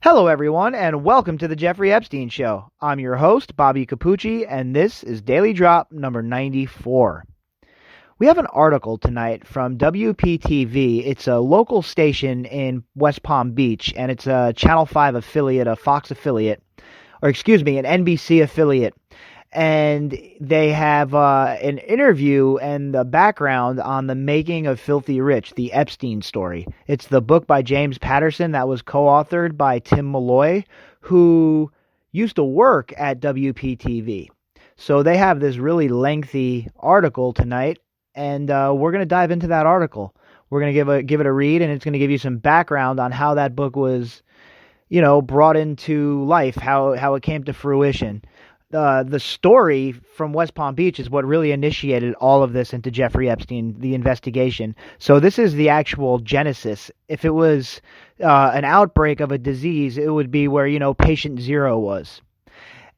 Hello, everyone, and welcome to the Jeffrey Epstein Show. I'm your host, Bobbycapucci, and this is Daily Drop number 94. We have an article tonight from WPTV. It's a local station in West Palm Beach, and it's a Channel 5 affiliate, a Fox affiliate, an NBC affiliate. And they have an interview and the background on the making of Filthy Rich, the Epstein Story. It's the book by James Patterson that was co-authored by Tim Malloy, who used to work at WPTV. So they have this really lengthy article tonight, and we're going to dive into that article. We're going to give it a read, and it's going to give you some background on how that book was, brought into life, how it came to fruition. The story from West Palm Beach is what really initiated all of this into Jeffrey Epstein, the investigation. So this is the actual genesis. If it was an outbreak of a disease, it would be where, patient zero was.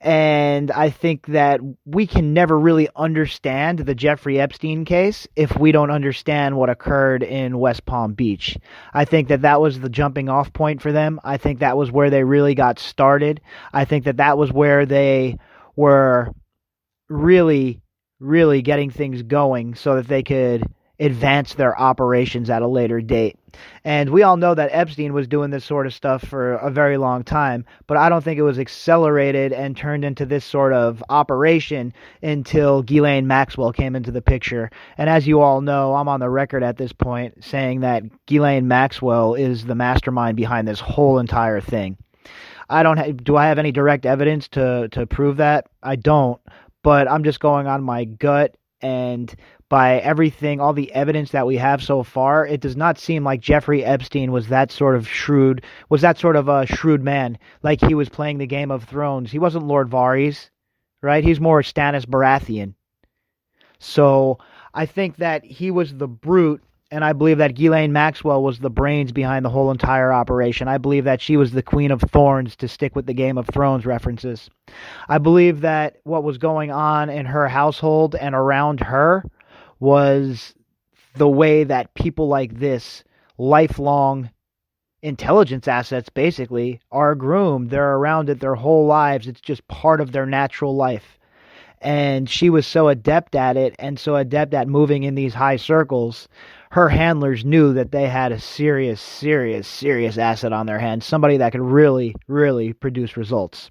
And I think that we can never really understand the Jeffrey Epstein case if we don't understand what occurred in West Palm Beach. I think that was the jumping off point for them. I think that was where they really got started. I think that was where they were really, really getting things going so that they could advance their operations at a later date. And we all know that Epstein was doing this sort of stuff for a very long time, but I don't think it was accelerated and turned into this sort of operation until Ghislaine Maxwell came into the picture. And as you all know, I'm on the record at this point saying that Ghislaine Maxwell is the mastermind behind this whole entire thing. Do I have any direct evidence to prove that? I don't, but I'm just going on my gut, and by everything, all the evidence that we have so far, it does not seem like Jeffrey Epstein was that sort of a shrewd man, like he was playing the Game of Thrones. He wasn't Lord Varys, right? He's more Stannis Baratheon. So I think that he was the brute, and I believe that Ghislaine Maxwell was the brains behind the whole entire operation. I believe that she was the Queen of Thorns, to stick with the Game of Thrones references. I believe that what was going on in her household and around her was the way that people like this, lifelong intelligence assets basically, are groomed. They're around it their whole lives. It's just part of their natural life. And she was so adept at it and so adept at moving in these high circles. Her handlers knew that they had a serious asset on their hands, somebody that could really, really produce results.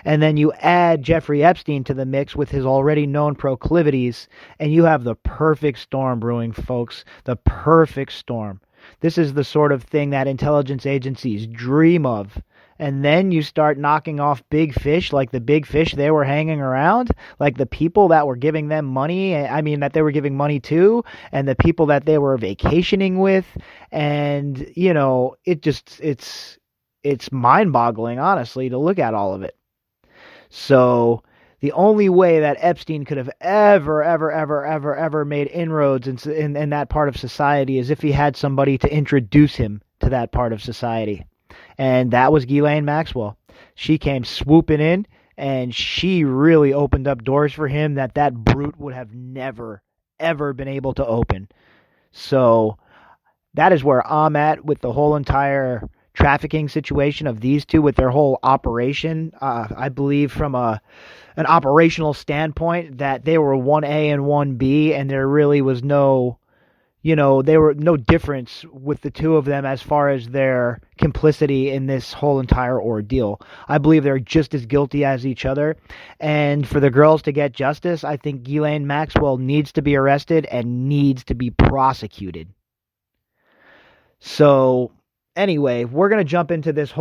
And then you add Jeffrey Epstein to the mix with his already known proclivities, and you have the perfect storm brewing, folks. The perfect storm. This is the sort of thing that intelligence agencies dream of. And then you start knocking off big fish, like the big fish they were hanging around, like the people that were giving them money, that they were giving money to, and the people that they were vacationing with. And, it's mind-boggling, honestly, to look at all of it. So the only way that Epstein could have ever made inroads in that part of society is if he had somebody to introduce him to that part of society. And that was Ghislaine Maxwell. She came swooping in, and she really opened up doors for him that brute would have never, ever been able to open. So that is where I'm at with the whole entire trafficking situation of these two, with their whole operation. I believe from an operational standpoint that they were 1A and 1B, and there really was no difference with the two of them as far as their complicity in this whole entire ordeal. I believe they're just as guilty as each other. And for the girls to get justice, I think Ghislaine Maxwell needs to be arrested and needs to be prosecuted. So anyway, we're going to jump into this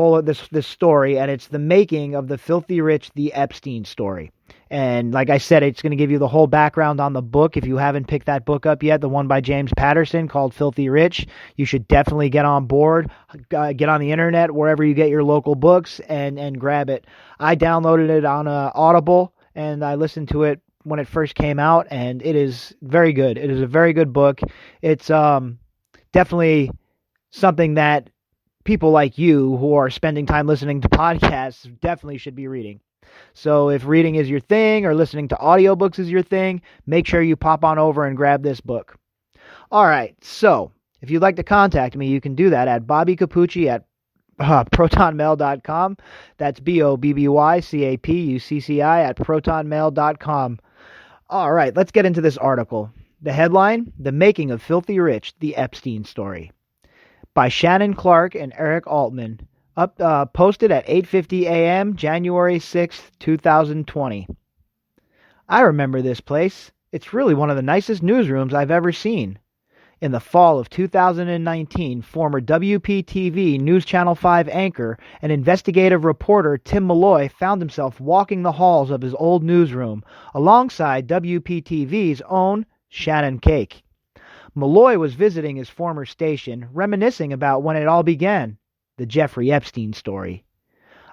story, and it's the making of the Filthy Rich, the Epstein Story. And like I said, it's going to give you the whole background on the book. If you haven't picked that book up yet, the one by James Patterson called Filthy Rich, you should definitely get on board, get on the internet, wherever you get your local books, and grab it. I downloaded it on Audible, and I listened to it when it first came out, and it is very good. It is a very good book. It's definitely something that people like you who are spending time listening to podcasts definitely should be reading. So if reading is your thing or listening to audiobooks is your thing, make sure you pop on over and grab this book. All right, so if you'd like to contact me, you can do that at Bobbycapucci at protonmail.com. That's Bobbycapucci at protonmail.com. All right, let's get into this article. The headline: The Making of Filthy Rich, The Epstein Story, by Shannon Clark and Eric Altman. Posted at 8:50 a.m., January 6th, 2020. I remember this place. It's really one of the nicest newsrooms I've ever seen. In the fall of 2019, former WPTV News Channel 5 anchor and investigative reporter Tim Malloy found himself walking the halls of his old newsroom alongside WPTV's own Shannon Cake. Malloy was visiting his former station, reminiscing about when it all began, the Jeffrey Epstein story.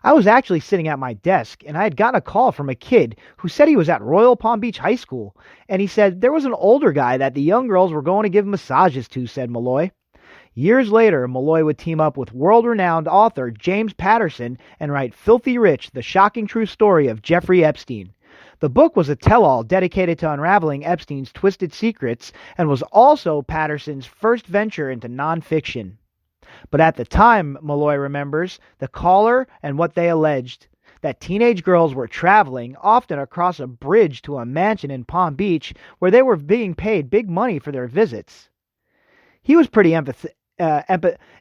I was actually sitting at my desk, and I had gotten a call from a kid who said he was at Royal Palm Beach High School, and he said there was an older guy that the young girls were going to give massages to, said Malloy. Years later, Malloy would team up with world-renowned author James Patterson and write Filthy Rich, the shocking true story of Jeffrey Epstein. The book was a tell-all dedicated to unraveling Epstein's twisted secrets and was also Patterson's first venture into nonfiction. But at the time, Malloy remembers, the caller and what they alleged, that teenage girls were traveling, often across a bridge to a mansion in Palm Beach, where they were being paid big money for their visits. He was pretty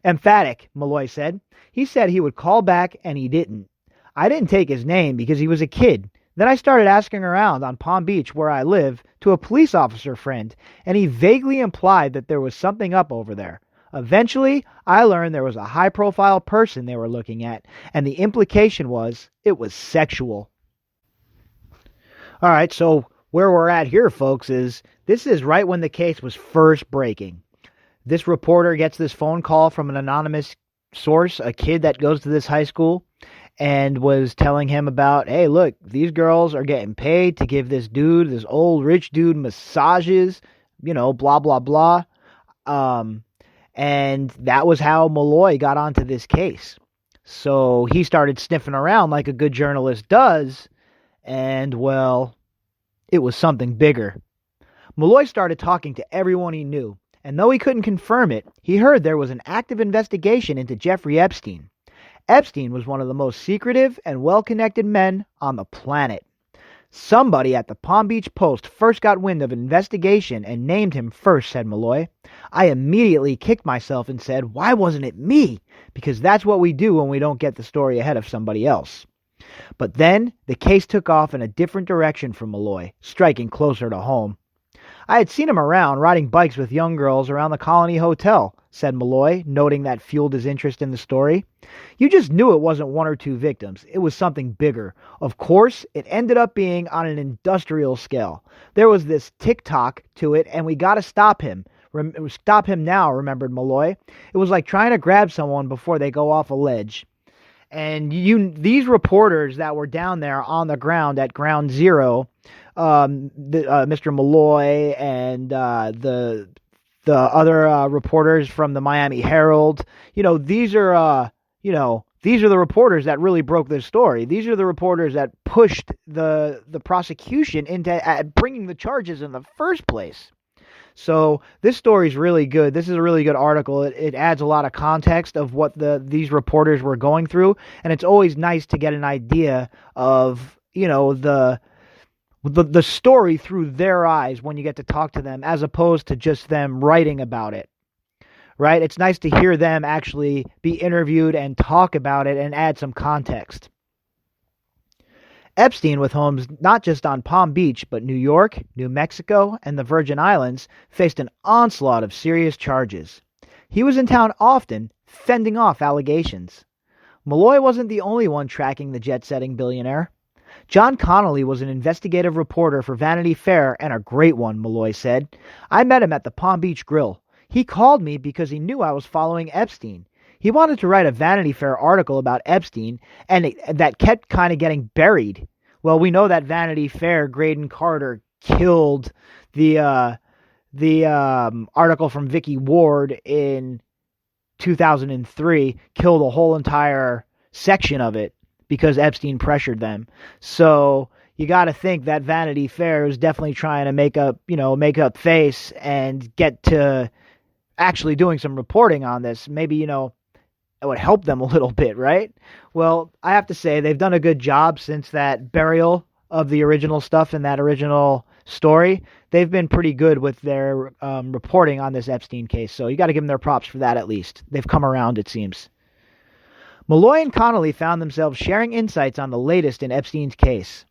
emphatic, Malloy said. He said he would call back, and he didn't. I didn't take his name because he was a kid. Then I started asking around on Palm Beach, where I live, to a police officer friend, and he vaguely implied that there was something up over there. Eventually, I learned there was a high-profile person they were looking at, and the implication was it was sexual. All right, so where we're at here, folks, is this is right when the case was first breaking. This reporter gets this phone call from an anonymous source, a kid that goes to this high school, and was telling him about, hey, look, these girls are getting paid to give this dude, this old rich dude, massages, blah, blah, blah. And that was how Malloy got onto this case. So he started sniffing around like a good journalist does, and, well, it was something bigger. Malloy started talking to everyone he knew, and though he couldn't confirm it, he heard there was an active investigation into Jeffrey Epstein. Epstein was one of the most secretive and well-connected men on the planet. Somebody at the Palm Beach Post first got wind of an investigation and named him first, said Malloy. I immediately kicked myself and said, why wasn't it me? Because that's what we do when we don't get the story ahead of somebody else. But then the case took off in a different direction for Malloy, striking closer to home. I had seen him around riding bikes with young girls around the Colony Hotel, said Malloy, noting that fueled his interest in the story. You just knew it wasn't one or two victims. It was something bigger. Of course, it ended up being on an industrial scale. There was this tick-tock to it, and we got to stop him. Stop him now, remembered Malloy. It was like trying to grab someone before they go off a ledge. And these reporters that were down there on the ground at Ground Zero, Mr. Malloy and the other reporters from the Miami Herald, these are the reporters that really broke this story. These are the reporters that pushed the prosecution into bringing the charges in the first place. So this story is really good. This is a really good article. It adds a lot of context of what these reporters were going through, and it's always nice to get an idea of the story through their eyes when you get to talk to them, as opposed to just them writing about it. Right? It's nice to hear them actually be interviewed and talk about it and add some context. Epstein, with homes not just on Palm Beach, but New York, New Mexico, and the Virgin Islands, faced an onslaught of serious charges. He was in town often, fending off allegations. Malloy wasn't the only one tracking the jet-setting billionaire. John Connolly was an investigative reporter for Vanity Fair, and a great one, Malloy said. I met him at the Palm Beach Grill. He called me because he knew I was following Epstein. He wanted to write a Vanity Fair article about Epstein, and that kept kind of getting buried. Well, we know that Vanity Fair, Graydon Carter, killed the article from Vicky Ward in 2003, killed a whole entire section of it because Epstein pressured them. So you got to think that Vanity Fair is definitely trying to make up face and get to actually doing some reporting on this. Maybe, it would help them a little bit, right? Well, I have to say they've done a good job since that burial of the original stuff in that original story. They've been pretty good with their reporting on this Epstein case, so you got to give them their props for that at least. They've come around, it seems. Malloy and Connolly found themselves sharing insights on the latest in Epstein's case.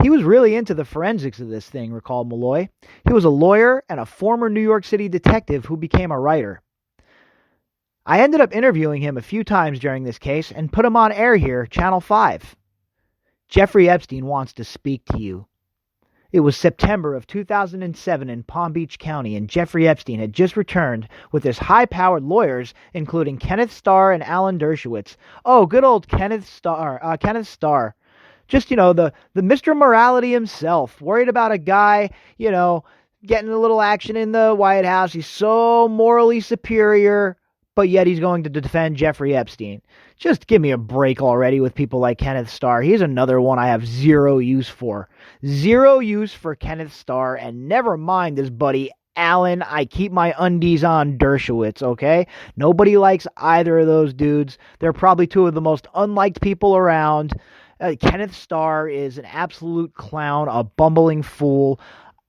He was really into the forensics of this thing, recalled Malloy. He was a lawyer and a former New York City detective who became a writer. I ended up interviewing him a few times during this case and put him on air here, Channel 5. Jeffrey Epstein wants to speak to you. It was September of 2007 in Palm Beach County, and Jeffrey Epstein had just returned with his high-powered lawyers, including Kenneth Starr and Alan Dershowitz. Oh, good old Kenneth Starr. Just, the Mr. Morality himself, worried about a guy, getting a little action in the White House. He's so morally superior, but yet he's going to defend Jeffrey Epstein. Just give me a break already with people like Kenneth Starr. He's another one I have zero use for. Zero use for Kenneth Starr, and never mind his buddy Alan, I keep my undies on Dershowitz, okay? Nobody likes either of those dudes. They're probably two of the most unliked people around. Kenneth Starr is an absolute clown, a bumbling fool.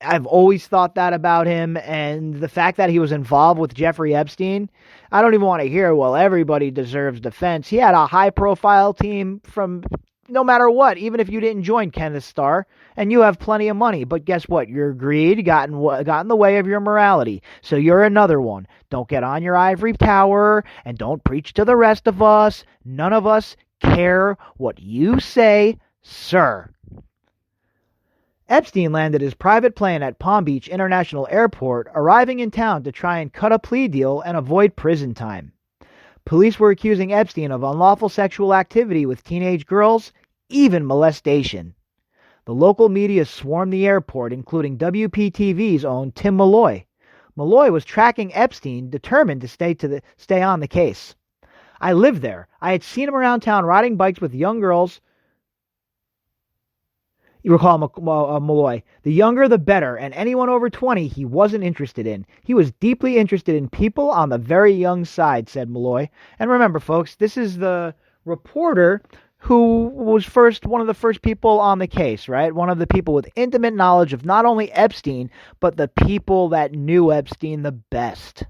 I've always thought that about him, and the fact that he was involved with Jeffrey Epstein, I don't even want to hear, well, everybody deserves defense. He had a high-profile team from no matter what, even if you didn't join Kenneth Starr, and you have plenty of money. But guess what? Your greed got in the way of your morality, so you're another one. Don't get on your ivory tower, and don't preach to the rest of us. None of us care what you say, sir. Epstein landed his private plane at Palm Beach International Airport, arriving in town to try and cut a plea deal and avoid prison time. Police were accusing Epstein of unlawful sexual activity with teenage girls, even molestation. The local media swarmed the airport, including WPTV's own Tim Malloy. Malloy was tracking Epstein, determined to stay on the case. I lived there. I had seen him around town riding bikes with young girls. You recall Malloy. The younger, the better, and anyone over 20 he wasn't interested in. He was deeply interested in people on the very young side, said Malloy. And remember, folks, this is the reporter who was one of the first people on the case, right? One of the people with intimate knowledge of not only Epstein, but the people that knew Epstein the best.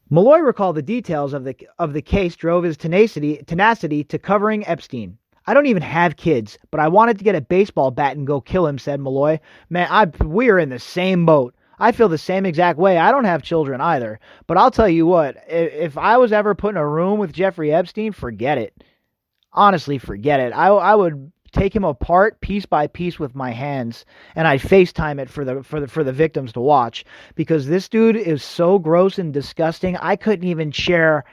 Malloy recalled the details of the case drove his tenacity to covering Epstein. I don't even have kids, but I wanted to get a baseball bat and go kill him, said Malloy. Man, we are in the same boat. I feel the same exact way. I don't have children either. But I'll tell you what, if I was ever put in a room with Jeffrey Epstein, forget it. Honestly, forget it. I would take him apart piece by piece with my hands, and I'd FaceTime it for the victims to watch, because this dude is so gross and disgusting. I couldn't even share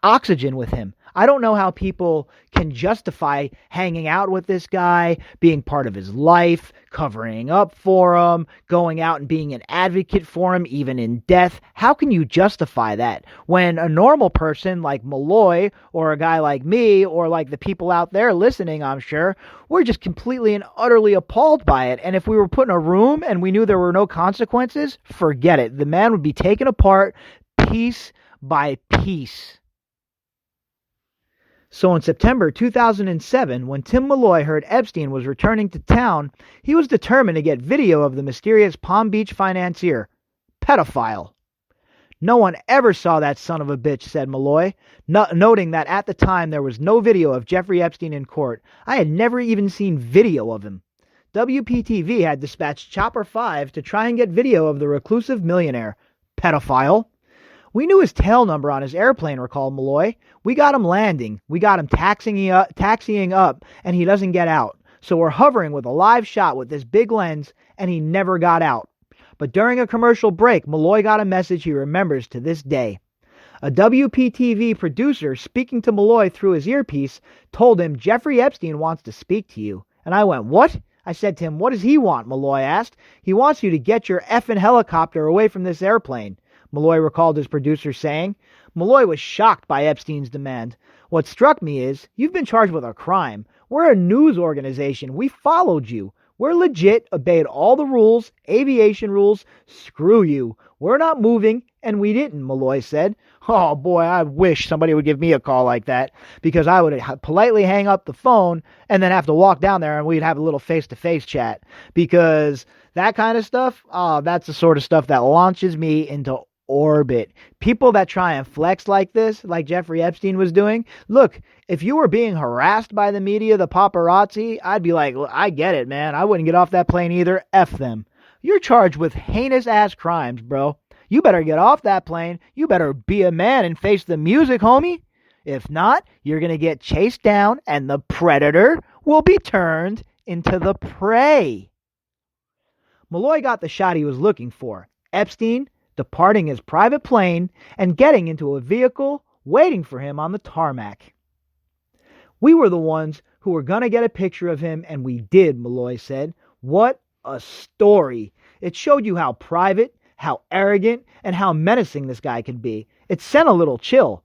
oxygen with him. I don't know how people can justify hanging out with this guy, being part of his life, covering up for him, going out and being an advocate for him, even in death. How can you justify that when a normal person like Malloy or a guy like me or like the people out there listening, I'm sure, we're just completely and utterly appalled by it. And if we were put in a room and we knew there were no consequences, forget it. The man would be taken apart piece by piece. So in September 2007, when Tim Malloy heard Epstein was returning to town, he was determined to get video of the mysterious Palm Beach financier. Pedophile. No one ever saw that son of a bitch, said Malloy, noting that at the time there was no video of Jeffrey Epstein in court. I had never even seen video of him. WPTV had dispatched Chopper 5 to try and get video of the reclusive millionaire. Pedophile. We knew his tail number on his airplane, recalled Malloy. We got him landing. We got him taxiing up, and he doesn't get out. So we're hovering with a live shot with this big lens, and he never got out. But during a commercial break, Malloy got a message he remembers to this day. A WPTV producer speaking to Malloy through his earpiece told him, Jeffrey Epstein wants to speak to you. And I went, what? I said to him, what does he want? Malloy asked. He wants you to get your effing helicopter away from this airplane. Malloy recalled his producer saying. Malloy was shocked by Epstein's demand. What struck me is, you've been charged with a crime. We're a news organization. We followed you. We're legit, obeyed all the rules, aviation rules. Screw you. We're not moving, and we didn't, Malloy said. Oh boy, I wish somebody would give me a call like that, because I would politely hang up the phone and then have to walk down there and we'd have a little face-to-face chat, because that kind of stuff, that's the sort of stuff that launches me into orbit. People that try and flex like this, like Jeffrey Epstein was doing, look, if you were being harassed by the media, the paparazzi, I'd be like, I get it, man. I wouldn't get off that plane either. F them. You're charged with heinous-ass crimes, bro. You better get off that plane. You better be a man and face the music, homie. If not, you're going to get chased down and the predator will be turned into the prey. Malloy got the shot he was looking for. Epstein departing his private plane and getting into a vehicle waiting for him on the tarmac. We were the ones who were going to get a picture of him, and we did, Malloy said. What a story. It showed you how private, how arrogant, and how menacing this guy could be. It sent a little chill.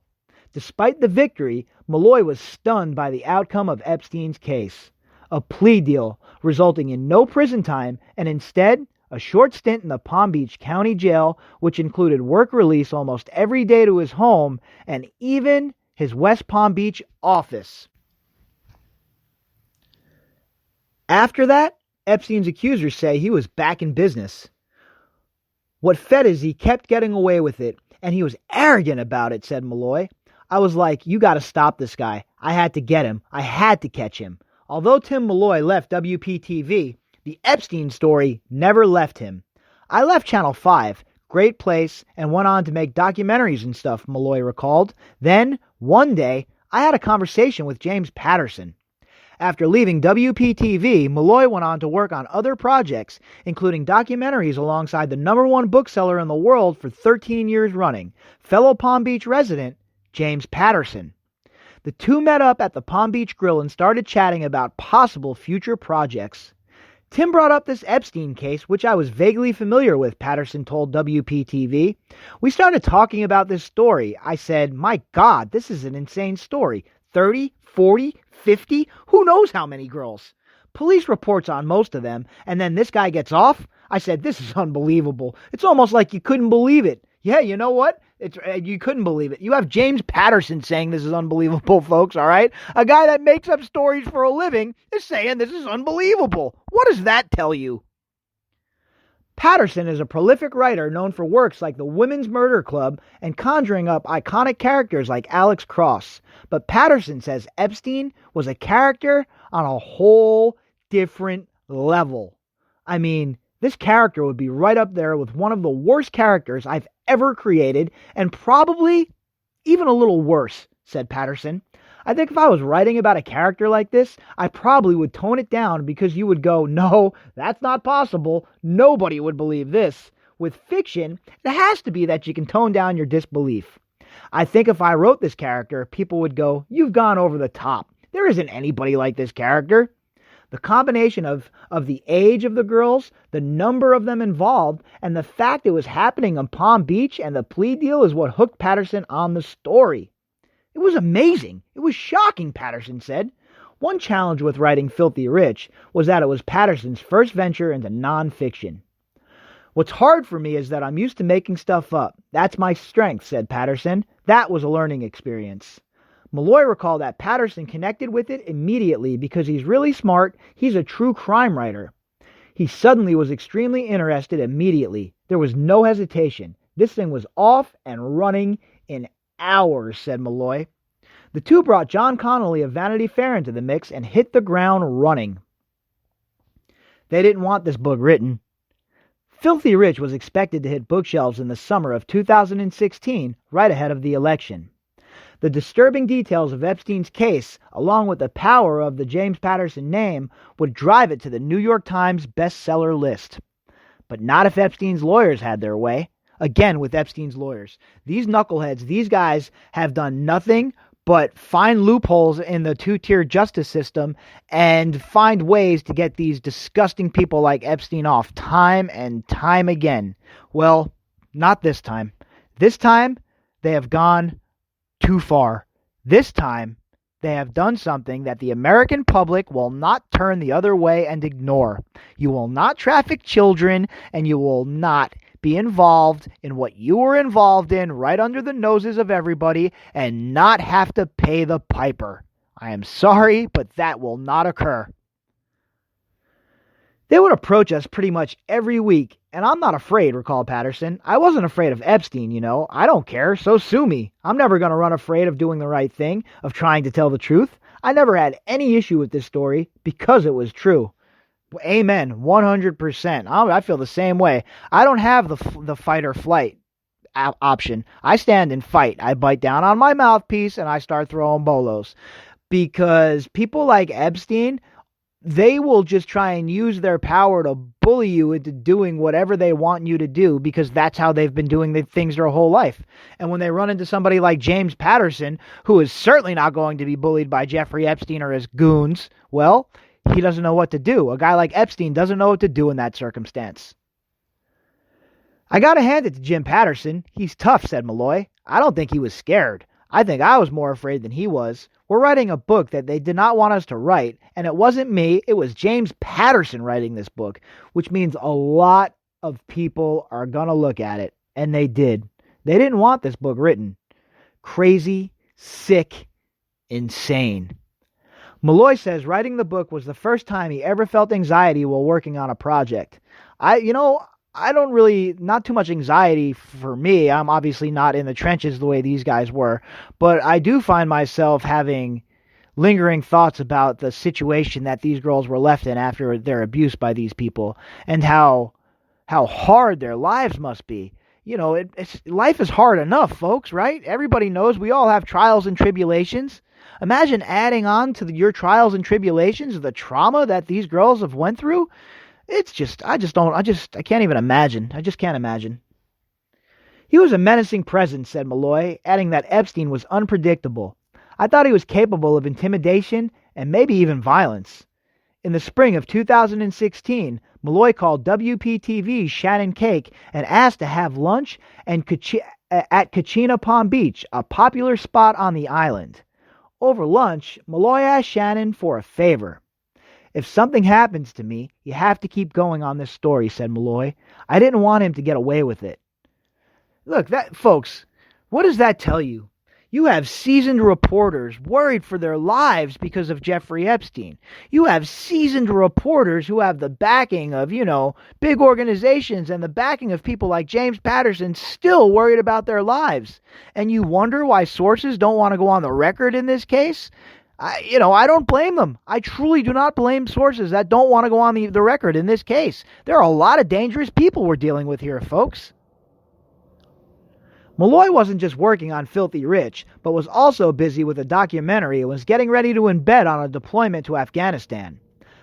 Despite the victory, Malloy was stunned by the outcome of Epstein's case. A plea deal resulting in no prison time, and instead a short stint in the Palm Beach County Jail, which included work release almost every day to his home and even his West Palm Beach office. After that, Epstein's accusers say he was back in business. What fed is he kept getting away with it, and he was arrogant about it, said Malloy. I was like, you got to stop this guy. I had to get him. I had to catch him. Although Tim Malloy left WPTV, the Epstein Story never left him. I left Channel 5, great place, and went on to make documentaries and stuff, Malloy recalled. Then, one day, I had a conversation with James Patterson. After leaving WPTV, Malloy went on to work on other projects, including documentaries alongside the #1 bookseller in the world for 13 years running, fellow Palm Beach resident James Patterson. The two met up at the Palm Beach Grill and started chatting about possible future projects. Tim brought up this Epstein case, which I was vaguely familiar with, Patterson told WPTV. We started talking about this story. I said, my God, this is an insane story. 30, 40, 50, who knows how many girls? Police reports on most of them, and then this guy gets off? I said, this is unbelievable. It's almost like you couldn't believe it. Yeah, you know what? You couldn't believe it. You have James Patterson saying this is unbelievable, folks, all right? A guy that makes up stories for a living is saying this is unbelievable. What does that tell you? Patterson is a prolific writer known for works like The Women's Murder Club and conjuring up iconic characters like Alex Cross. But Patterson says Epstein was a character on a whole different level. I mean, this character would be right up there with one of the worst characters I've ever created, and probably even a little worse, said Patterson. I think if I was writing about a character like this, I probably would tone it down because you would go, no, that's not possible. Nobody would believe this. With fiction, it has to be that you can tone down your disbelief. I think if I wrote this character, people would go, you've gone over the top. There isn't anybody like this character. The combination of the age of the girls, the number of them involved, and the fact it was happening on Palm Beach and the plea deal is what hooked Patterson on the story. It was amazing. It was shocking, Patterson said. One challenge with writing Filthy Rich was that it was Patterson's first venture into nonfiction. What's hard for me is that I'm used to making stuff up. That's my strength, said Patterson. That was a learning experience. Malloy recalled that Patterson connected with it immediately because he's really smart. He's a true crime writer. He suddenly was extremely interested immediately. There was no hesitation. This thing was off and running in hours, said Malloy. The two brought John Connolly of Vanity Fair into the mix and hit the ground running. They didn't want this book written. Filthy Rich was expected to hit bookshelves in the summer of 2016, right ahead of the election. The disturbing details of Epstein's case, along with the power of the James Patterson name, would drive it to the New York Times bestseller list. But not if Epstein's lawyers had their way. Again, with Epstein's lawyers. These knuckleheads, these guys have done nothing but find loopholes in the two-tier justice system and find ways to get these disgusting people like Epstein off time and time again. Well, not this time. This time, they have gone too far. This time, They have done something that the American public will not turn the other way and ignore. You will not traffic children, and you will not be involved in what you were involved in right under the noses of everybody and not have to pay the piper. I am sorry, but that will not occur. They would approach us pretty much every week, and I'm not afraid, recalled Patterson. I wasn't afraid of Epstein, you know. I don't care, so sue me. I'm never going to run afraid of doing the right thing, of trying to tell the truth. I never had any issue with this story because it was true. Amen, 100%. I feel the same way. I don't have the fight or flight option. I stand and fight. I bite down on my mouthpiece and I start throwing bolos. Because people like Epstein, they will just try and use their power to bully you into doing whatever they want you to do because that's how they've been doing the things their whole life. And when they run into somebody like James Patterson, who is certainly not going to be bullied by Jeffrey Epstein or his goons, well, he doesn't know what to do. A guy like Epstein doesn't know what to do in that circumstance. I gotta hand it to Jim Patterson. He's tough, said Malloy. I don't think he was scared. I think I was more afraid than he was. We're writing a book that they did not want us to write, and it wasn't me, it was James Patterson writing this book, which means a lot of people are going to look at it, and they did. They didn't want this book written. Crazy, sick, insane. Malloy says writing the book was the first time he ever felt anxiety while working on a project. I don't really, not too much anxiety for me. I'm obviously not in the trenches the way these guys were, but I do find myself having lingering thoughts about the situation that these girls were left in after their abuse by these people and how hard their lives must be. You know, life is hard enough, folks, right? Everybody knows we all have trials and tribulations. Imagine adding on to your trials and tribulations the trauma that these girls have went through. It's just, I can't even imagine. I just can't imagine. He was a menacing presence, said Malloy, adding that Epstein was unpredictable. I thought he was capable of intimidation and maybe even violence. In the spring of 2016, Malloy called WPTV's Shannon Cake and asked to have lunch at Kachina Palm Beach, a popular spot on the island. Over lunch, Malloy asked Shannon for a favor. If something happens to me, you have to keep going on this story, said Malloy. I didn't want him to get away with it. Look, folks, what does that tell you? You have seasoned reporters worried for their lives because of Jeffrey Epstein. You have seasoned reporters who have the backing of, big organizations and the backing of people like James Patterson still worried about their lives. And you wonder why sources don't want to go on the record in this case? I don't blame them. I truly do not blame sources that don't want to go on the record in this case. There are a lot of dangerous people we're dealing with here, folks. Malloy wasn't just working on Filthy Rich, but was also busy with a documentary and was getting ready to embed on a deployment to Afghanistan.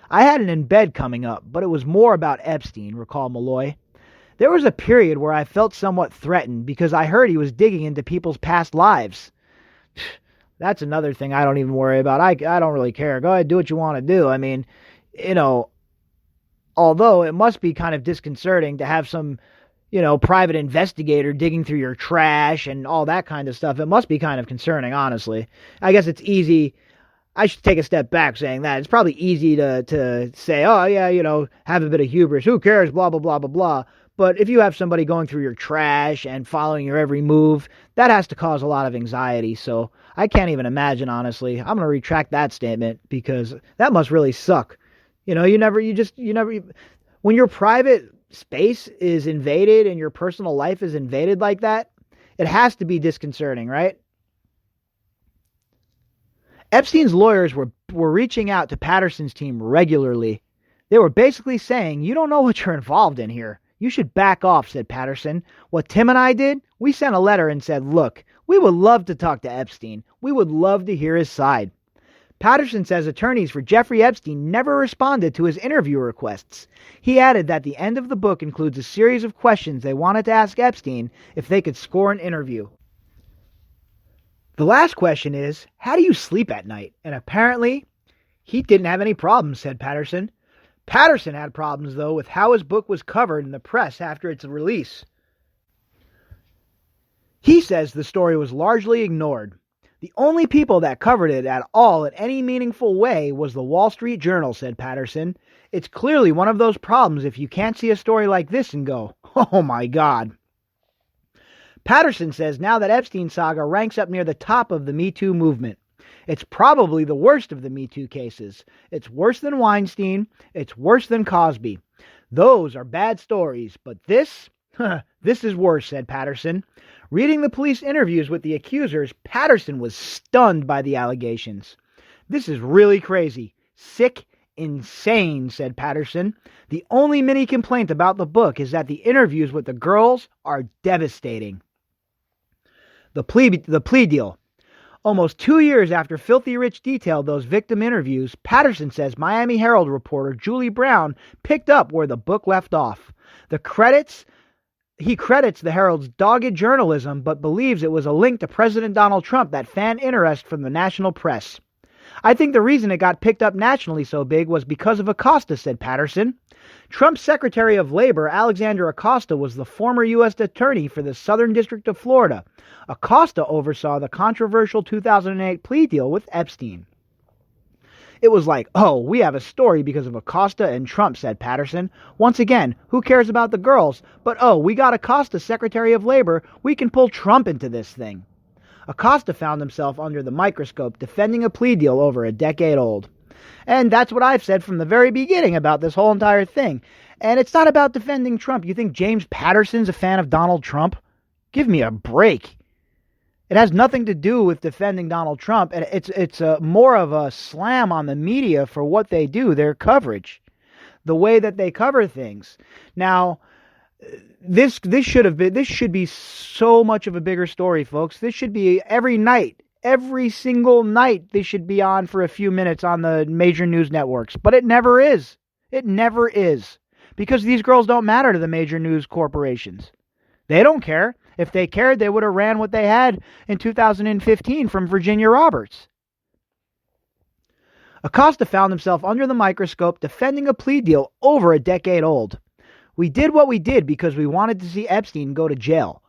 I had an embed coming up, but it was more about Epstein, recalled Malloy. There was a period where I felt somewhat threatened because I heard he was digging into people's past lives. That's another thing I don't even worry about. I don't really care. Go ahead, do what you want to do. I mean, although it must be kind of disconcerting to have some, private investigator digging through your trash and all that kind of stuff. It must be kind of concerning, honestly. I guess it's easy. I should take a step back saying that. It's probably easy to say, oh, yeah, have a bit of hubris. Who cares? Blah, blah, blah, blah, blah. But if you have somebody going through your trash and following your every move, that has to cause a lot of anxiety. So I can't even imagine, honestly. I'm going to retract that statement because that must really suck. When your private space is invaded and your personal life is invaded like that, it has to be disconcerting, right? Epstein's lawyers were reaching out to Patterson's team regularly. They were basically saying, you don't know what you're involved in here. You should back off, said Patterson. What Tim and I did, we sent a letter and said, look, we would love to talk to Epstein. We would love to hear his side. Patterson says attorneys for Jeffrey Epstein never responded to his interview requests. He added that the end of the book includes a series of questions they wanted to ask Epstein if they could score an interview. The last question is, how do you sleep at night? And apparently, he didn't have any problems, said Patterson. Patterson had problems, though, with how his book was covered in the press after its release. He says the story was largely ignored. The only people that covered it at all in any meaningful way was the Wall Street Journal, said Patterson. It's clearly one of those problems if you can't see a story like this and go, oh my God. Patterson says now that Epstein saga ranks up near the top of the Me Too movement. It's probably the worst of the Me Too cases. It's worse than Weinstein. It's worse than Cosby. Those are bad stories, but this is worse, said Patterson. Reading the police interviews with the accusers, Patterson was stunned by the allegations. This is really crazy. Sick, insane, said Patterson. The only mini complaint about the book is that the interviews with the girls are devastating. The plea deal. Almost 2 years after Filthy Rich detailed those victim interviews, Patterson says Miami Herald reporter Julie Brown picked up where the book left off. He credits the Herald's dogged journalism, but believes it was a link to President Donald Trump that fanned interest from the national press. I think the reason it got picked up nationally so big was because of Acosta, said Patterson. Trump's Secretary of Labor, Alexander Acosta, was the former U.S. Attorney for the Southern District of Florida. Acosta oversaw the controversial 2008 plea deal with Epstein. It was like, oh, we have a story because of Acosta and Trump, said Patterson. Once again, who cares about the girls? But oh, we got Acosta, Secretary of Labor. We can pull Trump into this thing. Acosta found himself under the microscope defending a plea deal over a decade old. And that's what I've said from the very beginning about this whole entire thing. And it's not about defending Trump. You think James Patterson's a fan of Donald Trump? Give me a break. It has nothing to do with defending Donald Trump, and it's more of a slam on the media for what they do, their coverage, the way that they cover things. Now, this should be so much of a bigger story, folks. This should be every night, every single night. This should be on for a few minutes on the major news networks, but it never is. It never is, because these girls don't matter to the major news corporations. They don't care. If they cared, they would have ran what they had in 2015 from Virginia Roberts. Acosta found himself under the microscope defending a plea deal over a decade old. We did what we did because we wanted to see Epstein go to jail.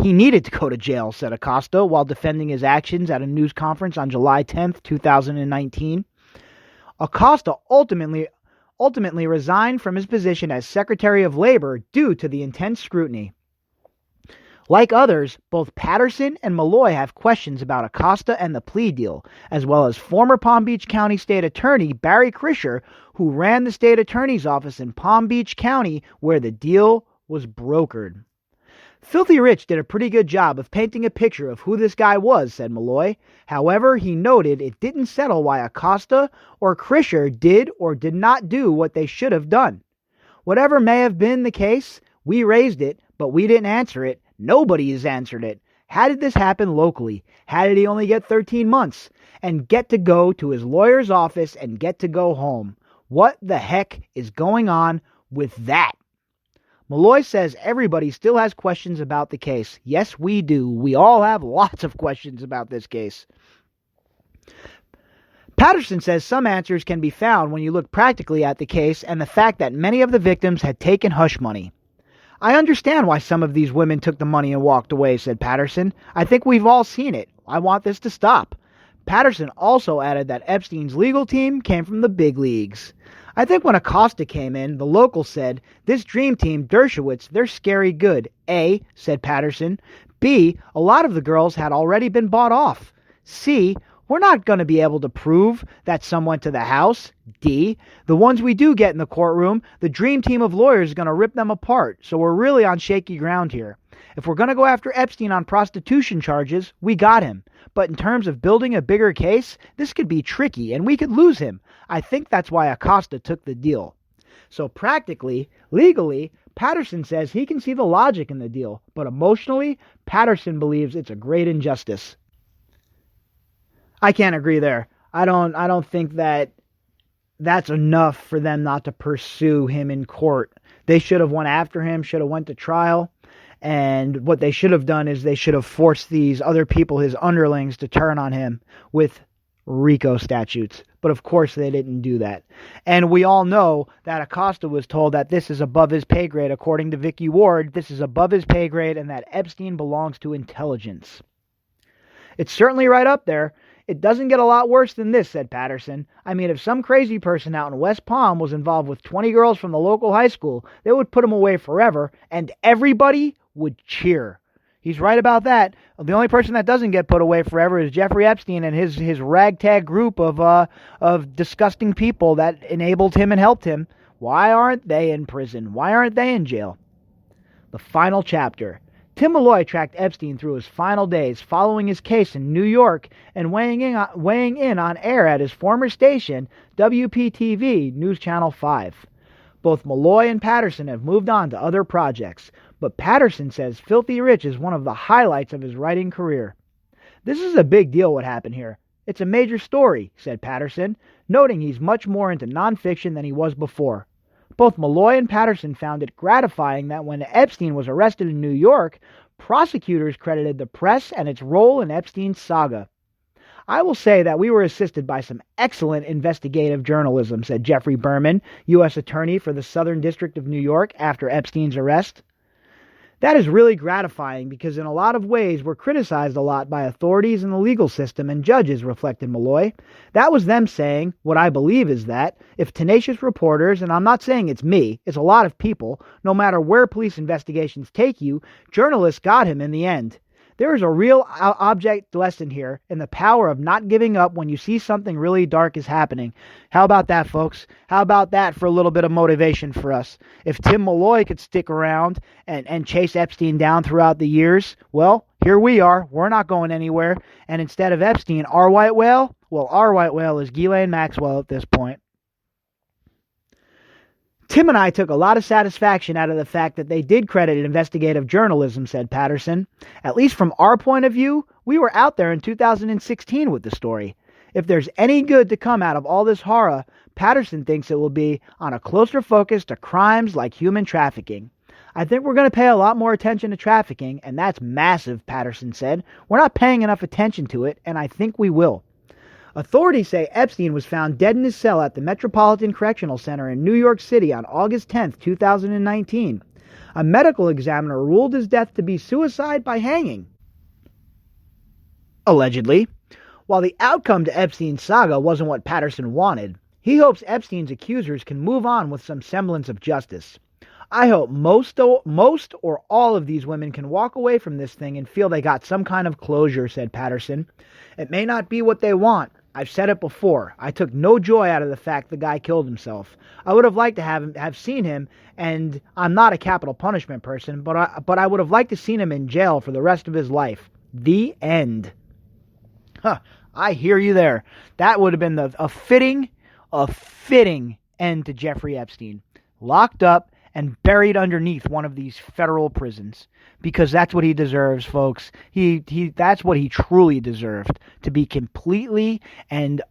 He needed to go to jail, said Acosta while defending his actions at a news conference on July 10th, 2019. Acosta ultimately resigned from his position as Secretary of Labor due to the intense scrutiny. Like others, both Patterson and Malloy have questions about Acosta and the plea deal, as well as former Palm Beach County State Attorney Barry Krischer, who ran the state attorney's office in Palm Beach County where the deal was brokered. Filthy Rich did a pretty good job of painting a picture of who this guy was, said Malloy. However, he noted it didn't settle why Acosta or Krischer did or did not do what they should have done. Whatever may have been the case, we raised it, but we didn't answer it. Nobody has answered it. How did this happen locally? How did he only get 13 months and get to go to his lawyer's office and get to go home? What the heck is going on with that? Malloy says everybody still has questions about the case. Yes, we do. We all have lots of questions about this case. Patterson says some answers can be found when you look practically at the case and the fact that many of the victims had taken hush money. I understand why some of these women took the money and walked away, said Patterson. I think we've all seen it. I want this to stop. Patterson also added that Epstein's legal team came from the big leagues. I think when Acosta came in, the locals said, this dream team, Dershowitz, they're scary good. A, said Patterson. B, a lot of the girls had already been bought off. C, we're not going to be able to prove that some went to the house. D, the ones we do get in the courtroom, the dream team of lawyers is going to rip them apart, so we're really on shaky ground here. If we're going to go after Epstein on prostitution charges, we got him. But in terms of building a bigger case, this could be tricky, and we could lose him. I think that's why Acosta took the deal. So practically, legally, Patterson says he can see the logic in the deal, but emotionally, Patterson believes it's a great injustice. I can't agree there. I don't think that that's enough for them not to pursue him in court. They should have went after him, should have went to trial, and what they should have done is they should have forced these other people, his underlings, to turn on him with RICO statutes. But of course they didn't do that. And we all know that Acosta was told that this is above his pay grade. According to Vicky Ward, this is above his pay grade and that Epstein belongs to intelligence. It's certainly right up there. It doesn't get a lot worse than this, said Patterson. I mean, if some crazy person out in West Palm was involved with 20 girls from the local high school, they would put him away forever, and everybody would cheer. He's right about that. The only person that doesn't get put away forever is Jeffrey Epstein and his ragtag group of disgusting people that enabled him and helped him. Why aren't they in prison? Why aren't they in jail? The final chapter. Tim Malloy tracked Epstein through his final days, following his case in New York and weighing in on air at his former station, WPTV News Channel 5. Both Malloy and Patterson have moved on to other projects, but Patterson says Filthy Rich is one of the highlights of his writing career. This is a big deal what happened here. It's a major story, said Patterson, noting he's much more into nonfiction than he was before. Both Malloy and Patterson found it gratifying that when Epstein was arrested in New York, prosecutors credited the press and its role in Epstein's saga. I will say that we were assisted by some excellent investigative journalism, said Jeffrey Berman, U.S. Attorney for the Southern District of New York after Epstein's arrest. That is really gratifying because in a lot of ways we're criticized a lot by authorities in the legal system and judges, reflected Malloy. That was them saying, what I believe is that, if tenacious reporters, and I'm not saying it's me, it's a lot of people, no matter where police investigations take you, journalists got him in the end. There is a real object lesson here in the power of not giving up when you see something really dark is happening. How about that, folks? How about that for a little bit of motivation for us? If Tim Malloy could stick around and chase Epstein down throughout the years, well, here we are. We're not going anywhere. And instead of Epstein, our white whale? Well, our white whale is Ghislaine Maxwell at this point. Tim and I took a lot of satisfaction out of the fact that they did credit investigative journalism, said Patterson. At least from our point of view, we were out there in 2016 with the story. If there's any good to come out of all this horror, Patterson thinks it will be on a closer focus to crimes like human trafficking. I think we're going to pay a lot more attention to trafficking, and that's massive, Patterson said. We're not paying enough attention to it, and I think we will. Authorities say Epstein was found dead in his cell at the Metropolitan Correctional Center in New York City on August 10, 2019. A medical examiner ruled his death to be suicide by hanging. Allegedly. While the outcome to Epstein's saga wasn't what Patterson wanted, he hopes Epstein's accusers can move on with some semblance of justice. I hope most or all of these women can walk away from this thing and feel they got some kind of closure, said Patterson. It may not be what they want. I've said it before. I took no joy out of the fact the guy killed himself. I would have liked to have seen him, and I'm not a capital punishment person, but I would have liked to seen him in jail for the rest of his life. The end. Huh, I hear you there. That would have been a fitting end to Jeffrey Epstein. Locked up and buried underneath one of these federal prisons. Because that's what he deserves, folks. That's what he truly deserved. To be completely and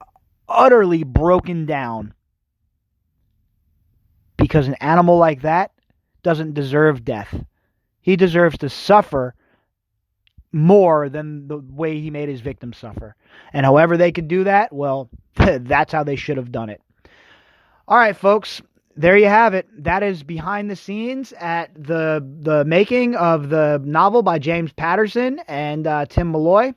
utterly broken down. Because an animal like that doesn't deserve death. He deserves to suffer more than the way he made his victims suffer. And however they could do that, well, that's how they should have done it. All right, folks. There you have it. That is behind the scenes at the making of the novel by James Patterson and Tim Malloy,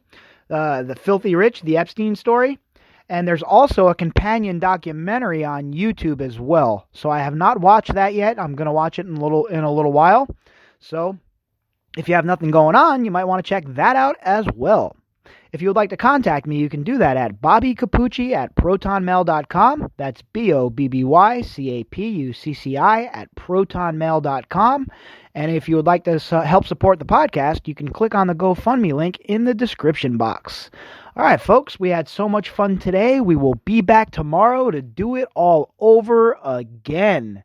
The Filthy Rich, The Epstein Story. And there's also a companion documentary on YouTube as well. So I have not watched that yet. I'm going to watch it in a little while. So if you have nothing going on, you might want to check that out as well. If you would like to contact me, you can do that at Bobbycapucci at protonmail.com. That's BOBBYCAPUCCI at protonmail.com. And if you would like to help support the podcast, you can click on the GoFundMe link in the description box. All right, folks, we had so much fun today. We will be back tomorrow to do it all over again.